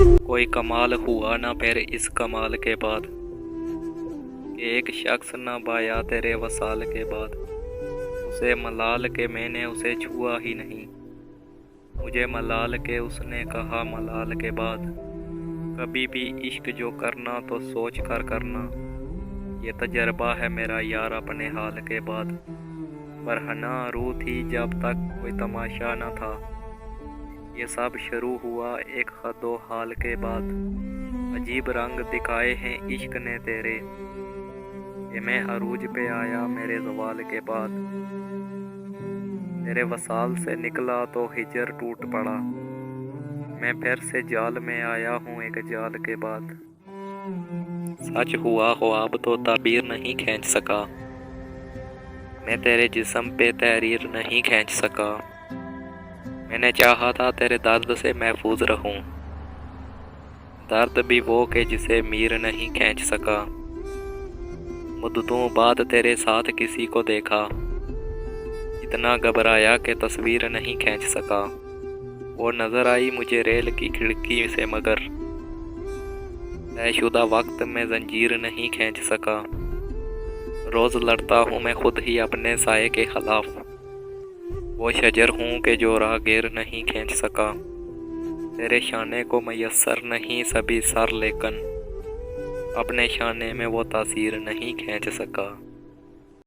कोई कमाल हुआ ना फिर इस कमाल के बाद, कि एक शख्स न बाया तेरे वसाल के बाद। उसे मलाल के मैंने उसे छुआ ही नहीं, मुझे मलाल के उसने कहा मलाल के बाद। कभी भी इश्क जो करना तो सोच कर करना, ये तजर्बा है मेरा यार अपने हाल के बाद। बरहना रूह थी जब तक कोई तमाशा न था, ये सब शुरू हुआ एक हदो हाल के बाद। अजीब रंग दिखाए हैं इश्क ने तेरे, ये मैं अरूज पे आया मेरे ज़वाल के बाद। तेरे वसाल से निकला तो हिजर टूट पड़ा, मैं फिर से जाल में आया हूँ एक जाल के बाद। सच हुआ ख्वाब तो ताबीर नहीं खींच सका, मैं तेरे जिस्म पे तहरीर नहीं खींच सका। मैंने चाहा था तेरे दर्द से महफूज रहूं, दर्द भी वो के जिसे मीर नहीं खींच सका। मुद्दतों बाद तेरे साथ किसी को देखा, इतना घबराया कि तस्वीर नहीं खींच सका। वो नज़र आई मुझे रेल की खिड़की से मगर, तयशुदा वक्त में जंजीर नहीं खींच सका। रोज़ लड़ता हूँ मैं खुद ही अपने साये के खिलाफ, वो शजर हूँ कि जो राहगीर नहीं खींच सका। तेरे शाने को मयस्सर नहीं सभी सर, लेकिन अपने शाने में वो तासीर नहीं खींच सका।